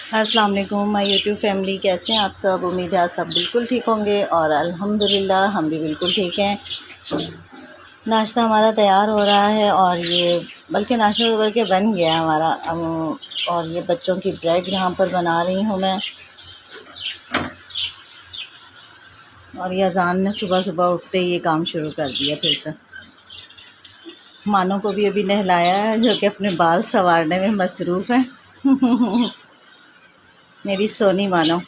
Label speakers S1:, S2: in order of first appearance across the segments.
S1: अस्सलाम वालेकुम my YouTube family, कैसे हैं आप सब। उम्मीद है आप सब बिल्कुल ठीक होंगे और अल्हम्दुलिल्लाह हम भी बिल्कुल ठीक हैं। नाश्ता हमारा तैयार हो रहा है और ये बल्कि नाश्ता बल्कि बन गया है हमारा। और ये बच्चों की ब्रेड यहाँ पर बना रही हूँ मैं। और ये अजान ने सुबह सुबह उठते ही ये काम शुरू कर दिया फिर से। मानो को भी अभी नहलाया है, जो कि अपने बाल संवारने में मसरूफ़ है। मेरी सोनी मानो।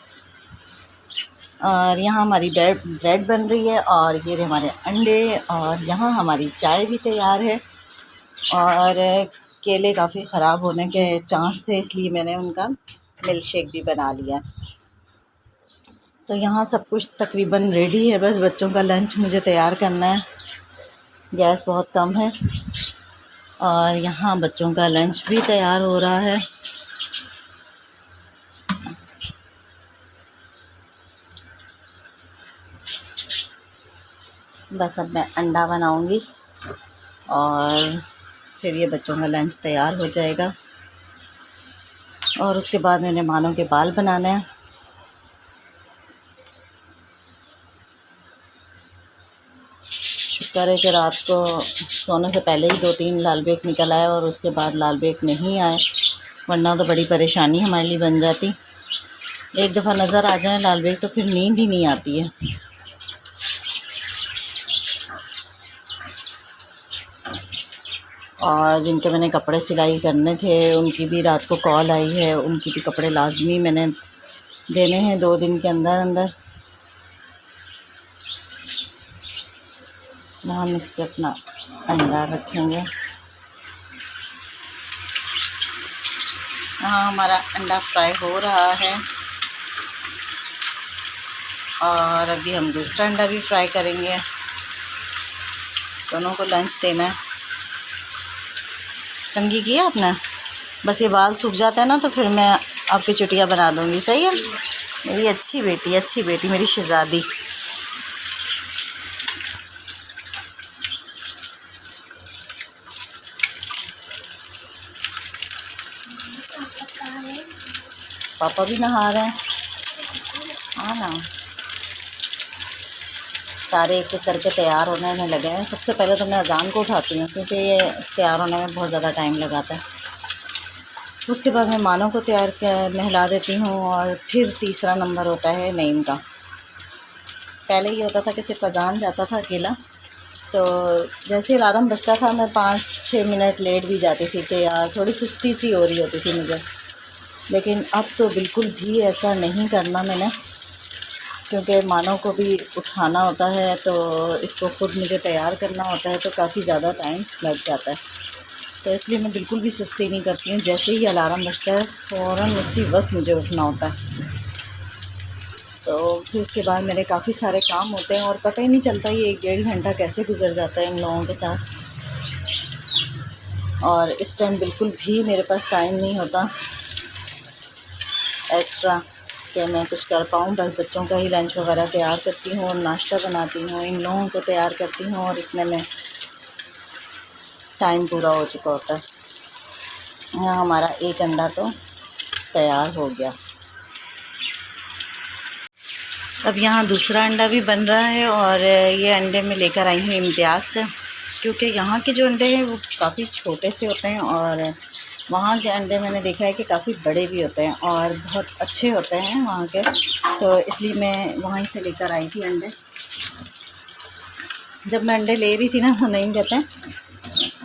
S1: और यहाँ हमारी ब्रेड बन रही है और ये रहे हमारे अंडे, और यहाँ हमारी चाय भी तैयार है। और केले काफ़ी ख़राब होने के चांस थे, इसलिए मैंने उनका मिल्क शेक भी बना लिया। तो यहाँ सब कुछ तकरीबन रेडी है, बस बच्चों का लंच मुझे तैयार करना है। गैस बहुत कम है और यहाँ बच्चों का लंच भी तैयार हो रहा है। बस अब मैं अंडा बनाऊंगी और फिर ये बच्चों का लंच तैयार हो जाएगा। और उसके बाद मैंने मानो के बाल बनाना है। शुक्र है कि रात को सोने से पहले ही 2-3 लाल बेग निकल आए और उसके बाद लाल बेग नहीं आए, वरना तो बड़ी परेशानी हमारे लिए बन जाती। एक दफ़ा नज़र आ जाए लाल बेग तो फिर नींद ही नहीं आती है। और जिनके मैंने कपड़े सिलाई करने थे उनकी भी रात को कॉल आई है, उनकी भी कपड़े लाजमी मैंने देने हैं 2 दिन के अंदर अंदर। हम इस पर अपना अंडा रखेंगे। हाँ, हमारा अंडा फ्राई हो रहा है और अभी हम दूसरा अंडा भी फ्राई करेंगे। दोनों को लंच देना है। कंघी किया आपने? बस ये बाल सूख जाता है ना तो फिर मैं आपकी चुटिया बना दूँगी। सही है मेरी अच्छी बेटी, मेरी शहज़ादी। पापा भी नहा रहे हैं। हाँ ना, सारे एक एक करके तैयार होने में लगे हैं। सबसे पहले तो मैं अजान को उठाती हूँ क्योंकि ये तैयार होने में बहुत ज़्यादा टाइम लगाता है। उसके बाद मैं मानो को नहला देती हूँ और फिर तीसरा नंबर होता है नईम का। पहले ये होता था कि सिर्फ अजान जाता था अकेला, तो जैसे अलार्म बजता था मैं 5-6 मिनट लेट भी जाती थी कि यार थोड़ी सुस्ती सी हो रही होती थी मुझे। लेकिन अब तो बिल्कुल भी ऐसा नहीं करना मैंने, क्योंकि मानो को भी उठाना होता है तो इसको खुद मुझे तैयार करना होता है, तो काफ़ी ज़्यादा टाइम लग जाता है। तो इसलिए मैं बिल्कुल भी सुस्ती नहीं करती हूँ। जैसे ही अलार्म बजता है फ़ौरन उसी वक्त मुझे उठना होता है। तो फिर उसके बाद मेरे काफ़ी सारे काम होते हैं और पता ही नहीं चलता ये 1-1.5 घंटा कैसे गुजर जाता है इन लोगों के साथ। और इस टाइम बिल्कुल भी मेरे पास टाइम नहीं होता एक्स्ट्रा कि मैं कुछ कर पाऊँ। बस बच्चों का ही लंच वगैरह तैयार करती हूँ और नाश्ता बनाती हूँ, इन लोगों को तैयार करती हूँ और इतने में टाइम पूरा हो चुका होता है। यहाँ हमारा एक अंडा तो तैयार हो गया। अब यहाँ दूसरा अंडा भी बन रहा है और ये अंडे में लेकर आई हूँ इम्तियाज़ से, क्योंकि यहाँ के जो अंडे हैं वो काफ़ी छोटे से होते हैं और वहाँ के अंडे मैंने देखा है कि काफ़ी बड़े भी होते हैं और बहुत अच्छे होते हैं वहाँ के। तो इसलिए मैं वहीं से लेकर आई थी अंडे। जब मैं अंडे ले रही थी ना, वो नहीं कहते हैं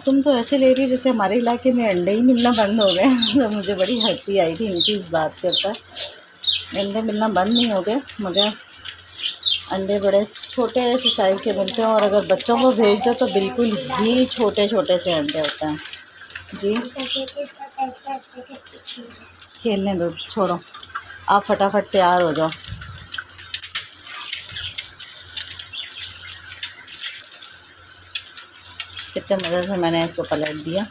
S1: तुम तो ऐसे ले रही जैसे हमारे इलाके में अंडे ही मिलना बंद हो गए। तो मुझे बड़ी हंसी आई थी इनकी इस बात के ऊपर। अंडे मिलना बंद नहीं हो गए, मगर अंडे बड़े छोटे ऐसे साइज़ के मिलते हैं और अगर बच्चों को भेज दो तो बिल्कुल ही छोटे छोटे से अंडे होते हैं। जी खेलने दो, छोड़ो, आप फटाफट तैयार हो जाओ। कितने मज़े से मैंने इसको पलट दिया।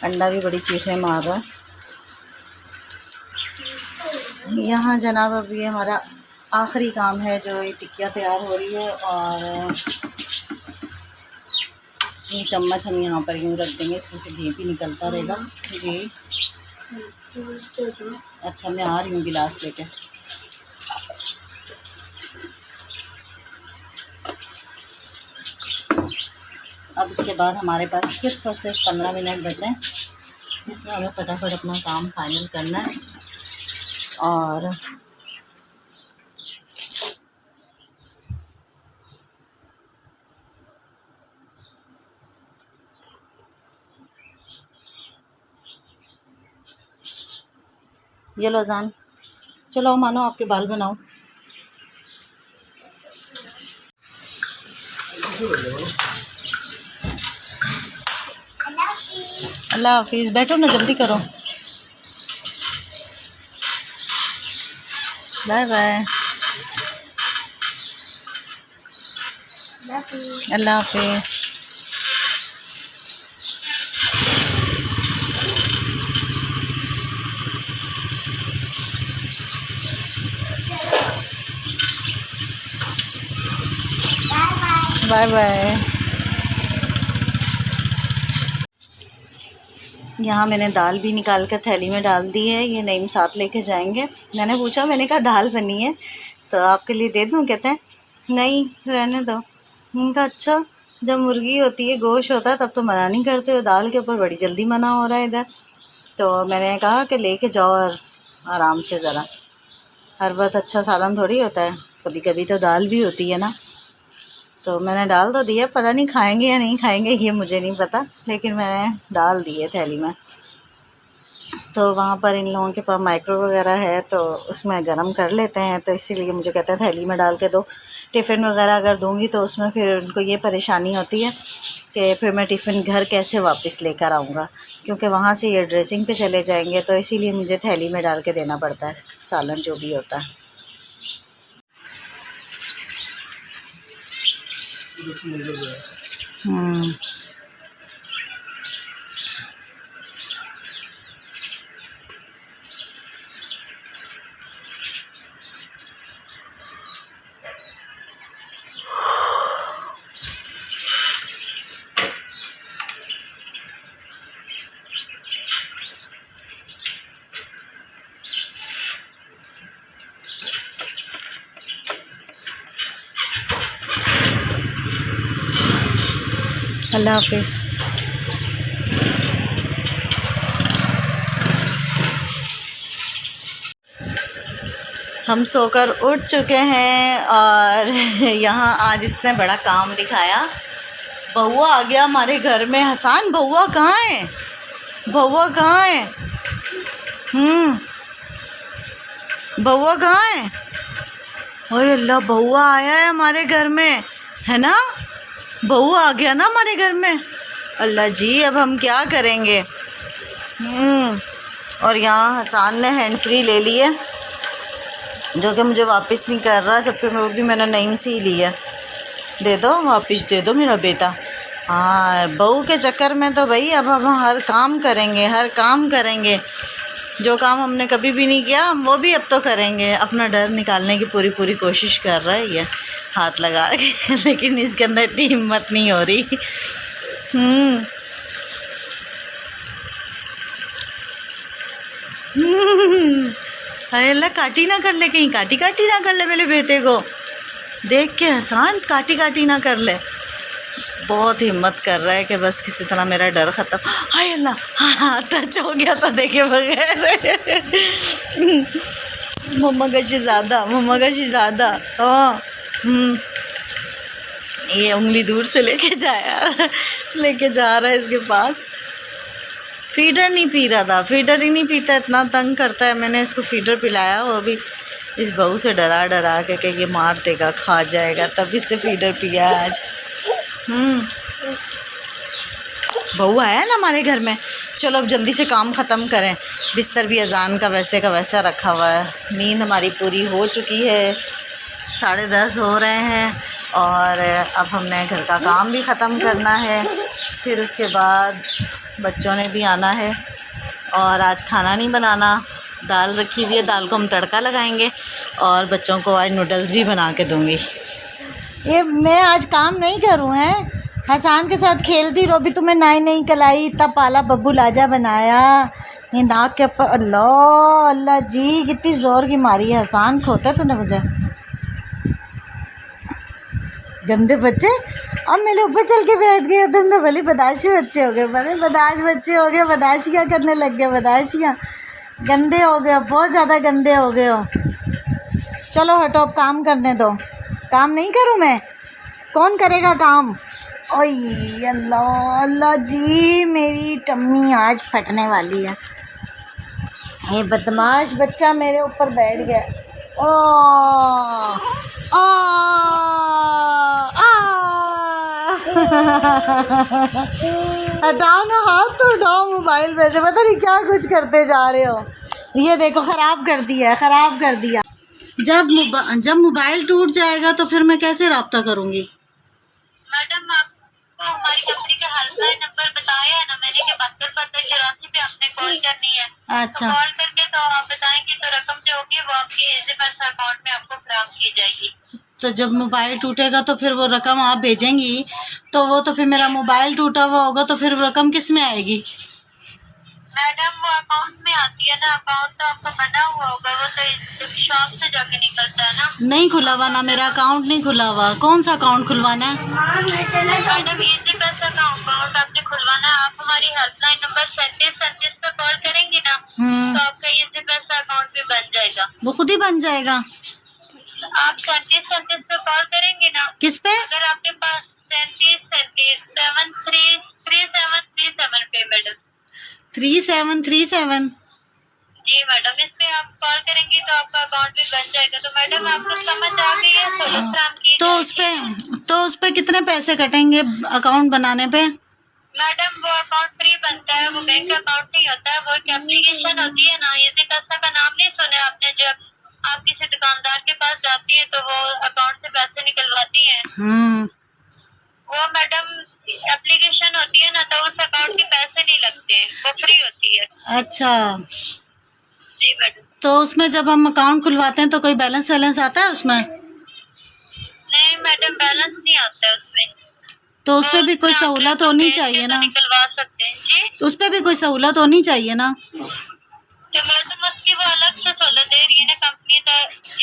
S1: अंडा भी बड़ी चीखें मार रहा है। यहाँ जनाब अब ये हमारा आखिरी काम है, जो ये टिक्कियाँ तैयार हो रही है और ये चम्मच हम यहाँ पर यूँ रख देंगे, इसमें से घी भी निकलता रहेगा। जी अच्छा, मैं आ रही हूँ गिलास लेके। अब इसके बाद हमारे पास सिर्फ और सिर्फ 15 मिनट बचे हैं, इसमें हमें फटाफट अपना काम फाइनल करना है। और ये लो जान, चलो मानो आपके बाल बनाओ। अल्लाह हाफिज़, बैठो ना, जल्दी करो। बाय बाय, अल्लाह हाफिज़। Bye bye. यहाँ मैंने दाल भी निकाल कर थैली में डाल दी है, ये नईम साथ लेके जाएंगे। मैंने पूछा, मैंने कहा दाल बनी है तो आपके लिए दे दूँ? कहते हैं नहीं रहने दो। उनका अच्छा, जब मुर्गी होती है, गोश्त होता है, तब तो मना नहीं करते हो, दाल के ऊपर बड़ी जल्दी मना हो रहा है इधर। तो मैंने कहा कि लेके जाओ और आराम से ज़रा, हर वक्त अच्छा सालन थोड़ी होता है, कभी कभी तो दाल भी होती है ना। तो मैंने डाल तो दिया, पता नहीं खाएंगे या नहीं खाएंगे ये मुझे नहीं पता, लेकिन मैंने डाल दी है थैली में। तो वहाँ पर इन लोगों के पास माइक्रो वगैरह है तो उसमें गरम कर लेते हैं, तो इसीलिए मुझे कहते हैं थैली में डाल के दो। टिफ़िन वगैरह अगर दूँगी तो उसमें फिर उनको ये परेशानी होती है कि फिर मैं टिफ़िन घर कैसे वापस लेकर आऊँगा, क्योंकि वहाँ से ये ड्रेसिंग पे चले जाएंगे, तो इसीलिए मुझे थैली में डाल के देना पड़ता है सालन जो भी होता है। अल्लाह हाफिज़। हम सोकर उठ चुके हैं और यहाँ आज इसने बड़ा काम दिखाया। बउआ आ गया हमारे घर में। हसन, बउआ कहाँ है? बउआ कहाँ है? बउआ कहाँ है? ओए अल्लाह, बउआ आया है हमारे घर में, है ना? बउआ आ गया ना हमारे घर में। अल्लाह जी, अब हम क्या करेंगे? और यहाँ हसन ने हैंड फ्री ले ली है, जो कि मुझे वापस नहीं कर रहा, जबकि वो भी मैंने नईम से ही लिया। दे दो, वापस दे दो मेरा बेटा। हाँ, बहू के चक्कर में तो भाई अब हम हर काम करेंगे, हर काम करेंगे। जो काम हमने कभी भी नहीं किया हम वो भी अब तो करेंगे। अपना डर निकालने की पूरी कोशिश कर रहा है ये, हाथ लगा के लेकिन इसके अंदर इतनी हिम्मत नहीं हो रही। हाय अल्लाह, काटी ना कर ले कहीं, काटी ना कर ले मेरे बेटे को। देख के हसन, काटी ना कर ले। बहुत हिम्मत कर रहा है कि बस किसी तरह मेरा डर ख़त्म। हाय अल्लाह, हाँ टच हो गया था देखे बगैर। मम्मा का शहज़ादा। हाँ, ये उंगली दूर से लेके जा रहा है इसके पास। फीडर नहीं पी रहा था, फीडर ही नहीं पीता, इतना तंग करता है। मैंने इसको फीडर पिलाया, वो भी इस बहू से डरा के कि ये मार देगा, खा जाएगा, तब इससे फीडर पिया आज। बहू आया ना हमारे घर में। चलो अब जल्दी से काम ख़त्म करें। बिस्तर भी अजान का वैसे वैसा रखा हुआ है। नींद हमारी पूरी हो चुकी है, 10:30 हो रहे हैं और अब हमने घर का काम भी ख़त्म करना है। फिर उसके बाद बच्चों ने भी आना है और आज खाना नहीं बनाना, दाल रखी हुई है, दाल को हम तड़का लगाएंगे और बच्चों को आज नूडल्स भी बना के दूँगी। ये मैं आज काम नहीं करूँ हैं, हसान के साथ खेलती रहो, भी तुम्हें नाई नहीं कलाई, इतना पाला बब्बू लाजा बनाया, ये नाक के ऊपर। अल्लाह अल्लाह जी, कितनी ज़ोर की मारी है हसान, खोता है तूने मुझे। गंदे बच्चे, अब मेरे ऊपर चल के बैठ गए। तुम तो भले बदाशी बच्चे हो गए, बड़े बदाश बच्चे हो गए, बदाशियाँ करने लग गए, बदाशियाँ। गंदे हो गए, बहुत ज़्यादा गंदे हो गए हो। चलो हटो, अब काम करने दो। काम नहीं करूँ मैं? कौन करेगा काम? ओए अल्लाह अल्लाह जी, मेरी टम्मी आज फटने वाली है। ये बदमाश बच्चा मेरे ऊपर बैठ गया। ओ आ आ हटाओ ना हाथ, तो हटाओ मोबाइल में से, पता नहीं क्या कुछ करते जा रहे हो। ये देखो, ख़राब कर दिया है, ख़राब कर दिया। जब मोबाइल टूट जाएगा तो फिर मैं कैसे रब्ता करूँगी?
S2: मैडम आपको हमारी कंपनी का हेल्पलाइन नंबर बताया है ना मैंने, कि 72 पे आपने कॉल करनी है।
S1: अच्छा।
S2: तो कॉल करके तो आप बताएंगे तो रकम जो होगी वो आपकी इजी पैसा अकाउंट में आपको फराहम की जाएगी।
S1: तो जब मोबाइल टूटेगा तो फिर वो रकम आप भेजेंगी, तो वो तो फिर मेरा मोबाइल टूटा हुआ होगा, तो फिर रकम किस में आएगी?
S2: मैडम वो अकाउंट में आती है ना, अकाउंट तो आपका बना हुआ होगा, वो तो शॉप से जाके निकलता है ना।
S1: नहीं खुला हुआ ना, मेरा अकाउंट नहीं खुला हुआ। कौन सा अकाउंट खुलवाना है?
S2: मैडम इजी पैसा का अकाउंट आपने खुलवाना है। आप हमारी हेल्पलाइन नंबर 3737 पे कॉल करेंगी ना, तो आपका इजी पैसा अकाउंट भी बन जाएगा।
S1: वो खुद ही बन जाएगा?
S2: आप 3737 पे कॉल करेंगे ना।
S1: किस पे?
S2: अगर आपके पास 3737 पे मैडम
S1: 3737।
S2: जी मैडम, इस पे आप कॉल करेंगी तो आपका अकाउंट भी बन जाएगा। तो मैडम आपको समझ आ गई है सहूलत फराहम की
S1: तो उस पे कितने पैसे कटेंगे अकाउंट बनाने पे?
S2: मैडम वो अकाउंट फ्री बनता है, वो बैंक अकाउंट नहीं होता है, वो एक एप्लीकेशन होती है ना। इजी पैसा का नाम नहीं सुने आपने? जब आप किसी दुकानदार के पास जाती है तो वो अकाउंट से पैसे निकलवाती है, वो मैडम एप्लीकेशन होती है ना, तो उस अकाउंट के पैसे नहीं लगते, वो फ्री होती है।
S1: अच्छा।
S2: जी मैडम।
S1: तो उसमें जब हम अकाउंट खुलवाते हैं तो कोई बैलेंस वैलेंस आता है उसमें?
S2: नहीं मैडम, बैलेंस नहीं आता है उसमें।
S1: तो उस पे भी कोई सहूलत होनी चाहिए ना?
S2: निकलवा सकते हैं जी।
S1: उस पे भी कोई सहूलत होनी चाहिए ना?
S2: तो मैडम उसकी वो अलग से सहूलत दे रही है ना कंपनी। तो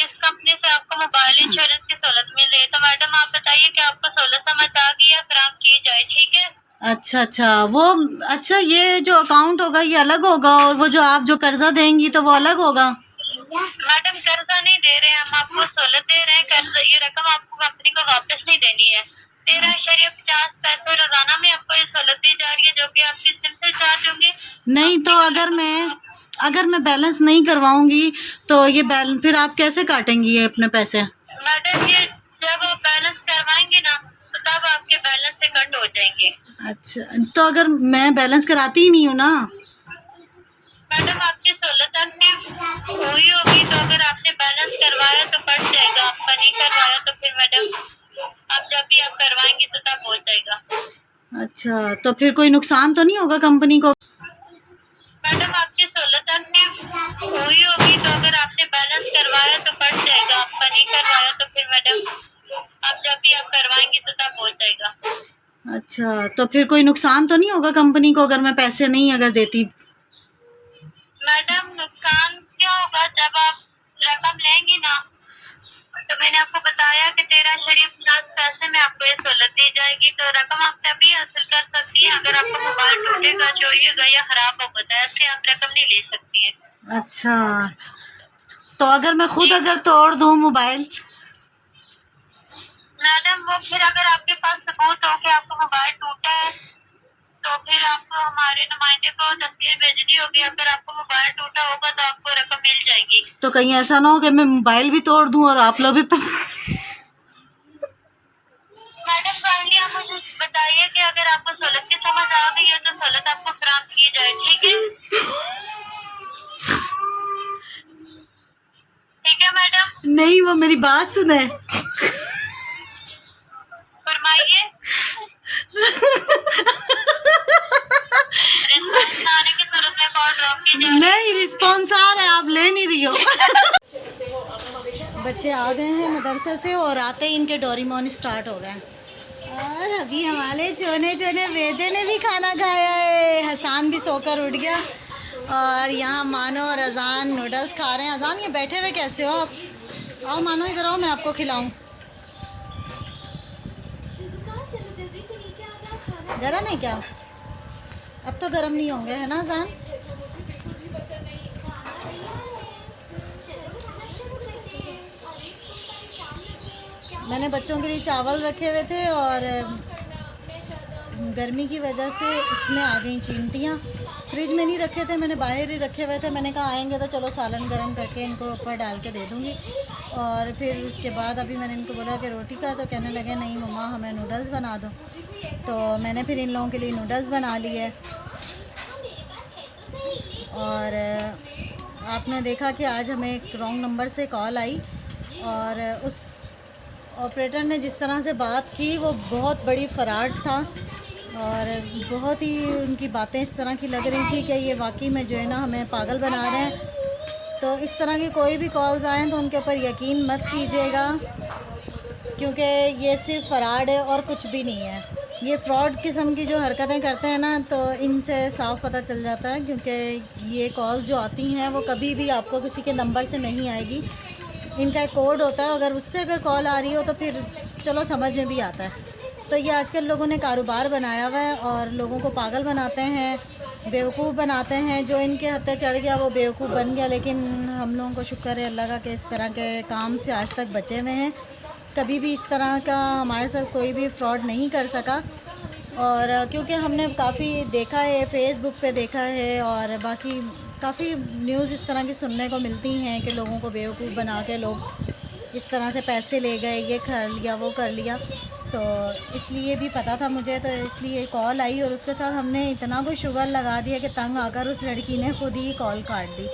S2: इस कंपनी से आपको मोबाइल इंश्योरेंस की सहूलत मिल रही है। तो मैडम आप बताइए कि आपको सहूलत समझ आ गई है, फराहम की जाए, ठीक है?
S1: अच्छा, ये जो अकाउंट होगा ये अलग होगा, और वो जो आप जो कर्जा देंगी तो वो अलग होगा?
S2: मैडम कर्जा नहीं दे रहे हैं हम, आपको सहूलत दे रहे हैं। कर्जा, ये रकम आपको कंपनी को वापस नहीं देनी है। 13.50 पैसे रोजाना में आपको ये सहूलत दी जा रही है, जो कि आपकी सिम से चार्ज होंगे।
S1: नहीं, तो अगर मैं बैलेंस नहीं करवाऊंगी तो ये फिर आप कैसे काटेंगी ये अपने पैसे?
S2: मैडम ये जब आप बैलेंस करवाएंगे ना, तो तब आपके बैलेंस से कट हो जाएंगे।
S1: अच्छा, तो अगर मैं बैलेंस कराती ही नहीं हूँ ना?
S2: मैडम आपकी सहूलत आपने हुई होगी, तो अगर आपने बैलेंस करवाया तो कट जाएगा, आपका नहीं करवाया तो फिर मैडम आप जब भी आप करवाएंगे तो तब हो जाएगा।
S1: अच्छा, तो फिर कोई नुकसान तो नहीं होगा कंपनी को?
S2: मैडम आपकी सहूलत आपने हुई होगी, तो अगर आपने बैलेंस करवाया तो कट जाएगा, आपका नहीं करवाया तो फिर मैडम आप जब भी आप करवाएंगे तो तब हो जाएगा।
S1: अच्छा, तो फिर कोई नुकसान तो नहीं होगा कंपनी को अगर मैं पैसे नहीं अगर देती?
S2: मैडम नुकसान क्या होगा, जब आप रकम लेंगी ना, तो मैंने आपको बताया कि 13.50 पैसे में आपको ये सहूलत दी जाएगी। तो रकम आप तभी हासिल कर सकती है अगर आपका मोबाइल टूटेगा, चोरी होगा या खराब होगा, तो ऐसे आप रकम नहीं ले सकती है।
S1: अच्छा, तो अगर मैं खुद अगर तोड़ दूं मोबाइल?
S2: मैडम वो फिर अगर आपके पास सबूत हो कि आपका मोबाइल टूटा है, तो फिर आपको हमारे नुमाइंदे को तस्वीर भेजनी होगी। अगर आपको मोबाइल टूटा होगा तो आपको रकम मिल जाएगी।
S1: तो कहीं ऐसा ना हो कि मैं मोबाइल भी तोड़ दूं और आप लोग भी
S2: मैडम फाइनली आप मुझे बताइए कि अगर आपको सहूलत की समझ आ गई है तो सहूलत आपको फराहम की जाए, ठीक है? ठीक है मैडम?
S1: नहीं, वो मेरी बात सुने।
S2: फरमाइए। रिस्पॉन्स आने की सूरत में कॉल ड्रॉप की जाए।
S1: नहीं, रिस्पॉन्स आ रहा है, आप ले नहीं रही हो। बच्चे आ गए हैं मदरसे से और आते ही इनके डोरेमोन स्टार्ट हो गए। और अभी हमारे छोने छोने बेटे ने भी खाना खाया है। हसान भी सोकर उठ गया और यहाँ मानो और अजान नूडल्स खा रहे हैं। अजान ये बैठे हुए कैसे हो आप? आओ मानो इधर आओ, मैं आपको खिलाऊं। गरम है क्या? अब तो गरम नहीं होंगे है ना अजान? मैंने बच्चों के लिए चावल रखे हुए थे और गर्मी की वजह से इसमें आ गई चींटियाँ। फ्रिज में नहीं रखे थे, मैंने बाहर ही रखे हुए थे। मैंने कहा आएंगे तो चलो सालन गरम करके इनको ऊपर डाल के दे दूँगी। और फिर उसके बाद अभी मैंने इनको बोला कि रोटी का, तो कहने लगे नहीं मम्मा हमें नूडल्स बना दो। तो मैंने फिर इन लोगों के लिए नूडल्स बना लिए। और आपने देखा कि आज हमें एक रॉन्ग नंबर से कॉल आई और उस ऑपरेटर ने जिस तरह से बात की वो बहुत बड़ी फ़राड था और बहुत ही उनकी बातें इस तरह की लग रही थी कि ये वाकई में जो है ना हमें पागल बना रहे हैं। तो इस तरह की कोई भी कॉल्स आएँ तो उनके ऊपर यकीन मत कीजिएगा, क्योंकि ये सिर्फ फ़राड है और कुछ भी नहीं है। ये फ्रॉड किस्म की जो हरकतें करते हैं ना, तो इनसे साफ पता चल जाता है, क्योंकि ये कॉल्स जो आती हैं वो कभी भी आपको किसी के नंबर से नहीं आएगी। इनका एक कोड होता है, अगर उससे अगर कॉल आ रही हो तो फिर चलो समझ में भी आता है। तो ये आजकल लोगों ने कारोबार बनाया हुआ है और लोगों को पागल बनाते हैं, बेवकूफ़ बनाते हैं। जो इनके हत्थे चढ़ गया वो बेवकूफ़ बन गया, लेकिन हम लोगों को शुक्र है अल्लाह का कि इस तरह के काम से आज तक बचे हुए हैं। कभी भी इस तरह का हमारे साथ कोई भी फ्रॉड नहीं कर सका। और क्योंकि हमने काफ़ी देखा है, फेसबुक पे देखा है और बाकी काफ़ी न्यूज़ इस तरह की सुनने को मिलती हैं कि लोगों को बेवकूफ़ बना के लोग इस तरह से पैसे ले गए, ये कर लिया वो कर लिया। तो इसलिए भी पता था मुझे, तो इसलिए कॉल आई और उसके साथ हमने इतना कोई शुगर लगा दिया कि तंग आकर उस लड़की ने खुद ही कॉल काट दी।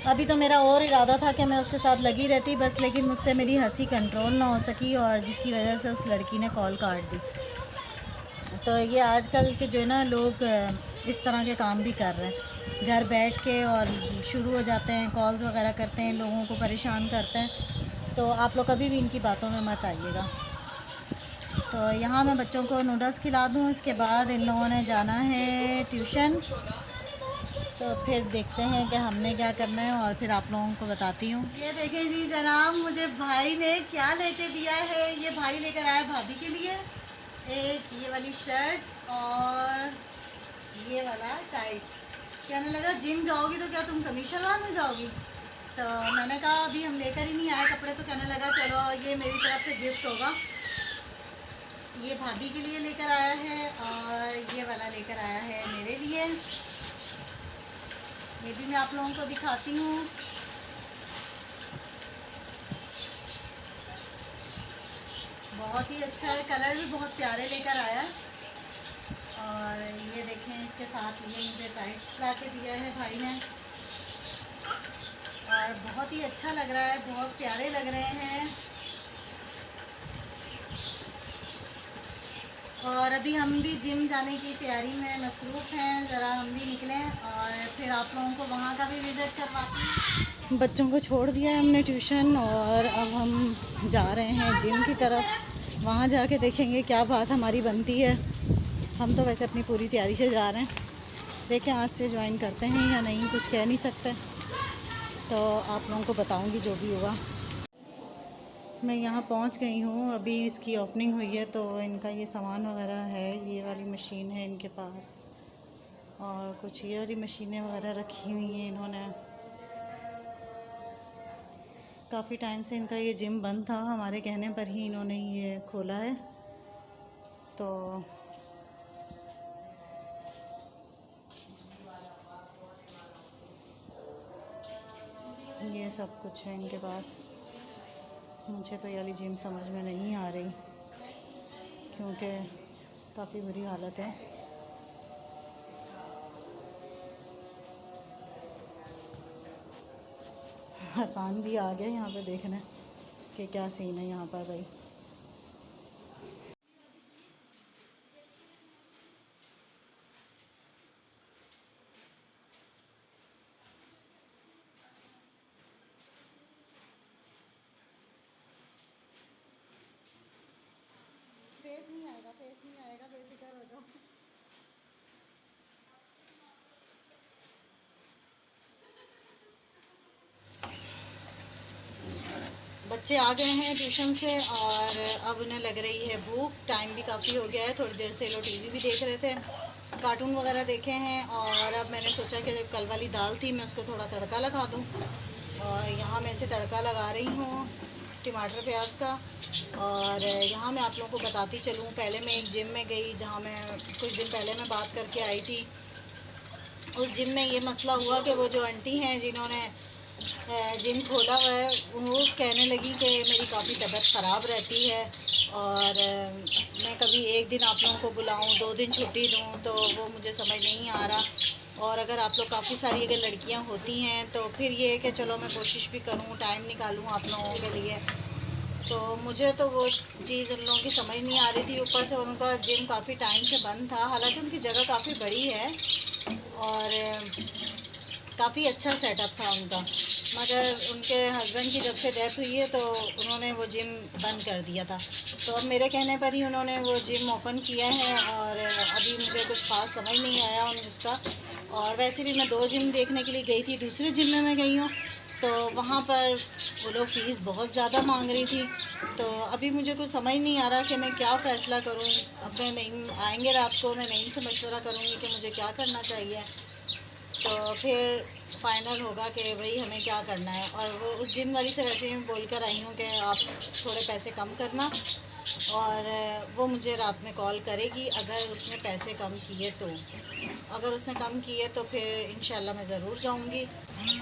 S1: अभी तो मेरा और इरादा था कि मैं उसके साथ लगी रहती बस, लेकिन मुझसे मेरी हंसी कंट्रोल ना हो सकी और जिसकी वजह से उस लड़की ने कॉल काट दी। तो ये आजकल के जो है ना लोग इस तरह के काम भी कर रहे हैं, घर बैठ के और शुरू हो जाते हैं, कॉल्स वगैरह करते हैं, लोगों को परेशान करते हैं। तो आप लोग कभी भी इनकी बातों में मत आइएगा। तो यहाँ मैं बच्चों को नूडल्स खिला दूँ, इसके बाद इन लोगों ने जाना है ट्यूशन। तो फिर देखते हैं कि हमने क्या करना है और फिर आप लोगों को बताती हूँ। ये देखें जी जनाब, मुझे भाई ने क्या लेके दिया है। ये भाई लेकर आया भाभी के लिए एक ये वाली शर्ट और ये वाला टाइट। कहने लगा जिम जाओगी तो क्या तुम कमीज शलवार में जाओगी? तो मैंने कहा अभी हम लेकर ही नहीं आए कपड़े। तो कहने लगा चलो ये मेरी तरफ से गिफ्ट होगा। ये भाभी के लिए लेकर आया है और ये वाला लेकर आया है मेरे लिए। ये भी मैं आप लोगों को दिखाती हूँ। बहुत ही अच्छा है, कलर भी बहुत प्यारे लेकर आया। और ये देखें इसके साथ ये मुझे टाइट्स ला के दिया है भाई ने और बहुत ही अच्छा लग रहा है, बहुत प्यारे लग रहे हैं। और अभी हम भी जिम जाने की तैयारी में मसरूफ़ हैं, ज़रा हम भी निकलें और फिर आप लोगों को वहाँ का भी विज़िट करवाते हैं। बच्चों को छोड़ दिया है हमने ट्यूशन और अब हम जा रहे हैं जिम की तरफ। वहाँ जाके देखेंगे क्या बात हमारी बनती है। हम तो वैसे अपनी पूरी तैयारी से जा रहे हैं, देखें आज से ज्वाइन करते हैं या नहीं, कुछ कह नहीं सकते। तो आप लोगों को बताऊँगी जो भी होगा। मैं यहाँ पहुँच गई हूँ, अभी इसकी ओपनिंग हुई है। तो इनका ये सामान वगैरह है, ये वाली मशीन है इनके पास और कुछ ये वाली मशीनें वगैरह रखी हुई हैं इन्होंने। काफ़ी टाइम से इनका ये जिम बंद था, हमारे कहने पर ही इन्होंने ये खोला है। तो ये सब कुछ है इनके पास। मुझे तो ये वाली जिम समझ में नहीं आ रही क्योंकि काफ़ी बुरी हालत है। हसान भी आ गया यहाँ पे देखने कि क्या सीन है यहाँ पर भाई। फेस नहीं आएगा। बच्चे आ गए हैं ट्यूशन से और अब उन्हें लग रही है भूख। टाइम भी काफ़ी हो गया है, थोड़ी देर से लोग टीवी भी देख रहे थे, कार्टून वगैरह देखे हैं। और अब मैंने सोचा कि कल वाली दाल थी मैं उसको थोड़ा तड़का लगा दूं। और यहाँ मैं इसे तड़का लगा रही हूँ टमाटर प्याज का। और यहाँ मैं आप लोगों को बताती चलूँ, पहले मैं एक जिम में गई जहाँ मैं कुछ दिन पहले मैं बात करके आई थी। उस जिम में ये मसला हुआ कि वो जो आंटी हैं जिन्होंने जिम खोला हुआ है वो कहने लगी कि मेरी काफ़ी तबीयत ख़राब रहती है और मैं कभी एक दिन आप लोगों को बुलाऊं, 2 दिन छुट्टी दूं, तो वो मुझे समझ नहीं आ रहा। और अगर आप लोग काफ़ी सारी अगर लड़कियां होती हैं तो फिर ये है कि चलो मैं कोशिश भी करूं, टाइम निकालूं आप लोगों के लिए। तो मुझे तो वो चीज़ उन लोगों की समझ नहीं आ रही थी। ऊपर से उनका जिम काफ़ी टाइम से बंद था, हालांकि उनकी जगह काफ़ी बड़ी है और काफ़ी अच्छा सेटअप था उनका, मगर उनके हस्बैंड की जब से डेथ हुई है तो उन्होंने वो जिम बंद कर दिया था। तो अब मेरे कहने पर ही उन्होंने वो जिम ओपन किया है और अभी मुझे कुछ खास समझ नहीं आया उसका। और वैसे भी मैं 2 जिम देखने के लिए गई थी, दूसरे जिम में मैं गई हूँ तो वहाँ पर वो लोग फ़ीस बहुत ज़्यादा मांग रही थी। तो अभी मुझे कुछ समझ नहीं आ रहा कि मैं क्या फ़ैसला करूँ। अब मैं नईम आएंगे रात को, मैं नईम से मशवरा करूँगी कि मुझे क्या करना चाहिए, तो फिर फ़ाइनल होगा कि भाई हमें क्या करना है। और वो उस जिम वाली से वैसे ही मैं बोल कर आई हूँ कि आप थोड़े पैसे कम करना, और वो मुझे रात में कॉल करेगी अगर उसने पैसे कम किए तो। अगर उसने कम किए तो फिर इंशाल्लाह मैं ज़रूर जाऊँगी,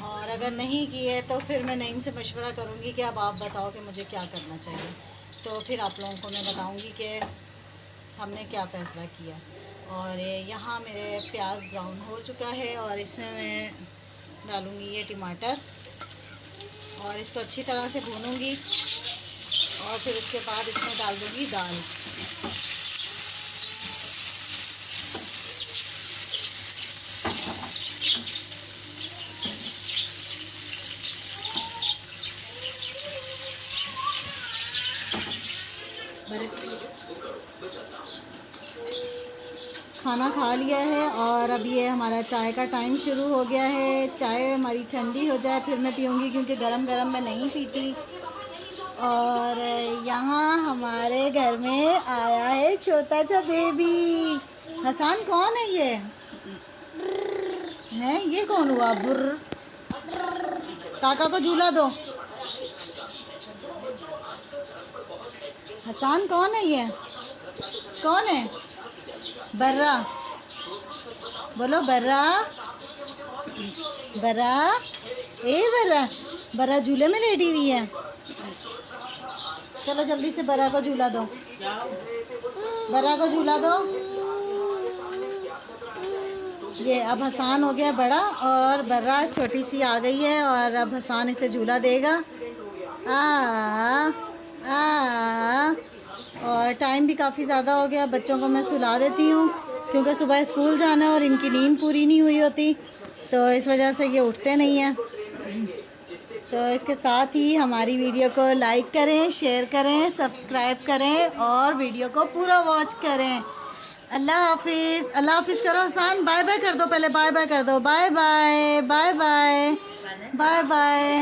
S1: और अगर नहीं किए तो फिर मैं नईम से मशवरा करूँगी कि अब आप बताओ कि मुझे क्या करना चाहिए। तो फिर आप लोगों को मैं बताऊँगी कि हमने क्या फ़ैसला किया। और यहाँ मेरे प्याज ब्राउन हो चुका है और इसमें मैं डालूँगी ये टमाटर और इसको अच्छी तरह से भूनूँगी और फिर उसके बाद इसमें डाल दूँगी दाल। खाना खा लिया है और अब ये हमारा चाय का टाइम शुरू हो गया है। चाय हमारी ठंडी हो जाए फिर मैं पीऊँगी, क्योंकि गरम गरम मैं नहीं पीती। और यहाँ हमारे घर में आया है छोटा सा बेबी। हसन कौन है ये? है ये कौन हुआ? बुर्र। काका को झूला दो। हसन कौन है ये? कौन है? बर्रा बोलो, बर्रा बर्रा। ए बर्रा, बर्रा झूले में लेटी हुई है। चलो जल्दी से बर्रा को झूला दो, बर्रा को झूला दो। ये अब हसान हो गया बड़ा और बर्रा छोटी सी आ गई है और अब हसान इसे झूला देगा। और टाइम भी काफ़ी ज़्यादा हो गया, बच्चों को मैं सुला देती हूँ क्योंकि सुबह स्कूल जाना है और इनकी नींद पूरी नहीं हुई होती, तो इस वजह से ये उठते नहीं हैं। तो इसके साथ ही हमारी वीडियो को लाइक करें, शेयर करें, सब्सक्राइब करें और वीडियो को पूरा वॉच करें। अल्लाह हाफिज़। अल्लाह हाफिज़ करो हसान, बाय बाय कर दो, पहले बाय बाय कर दो। Bye bye bye bye bye bye.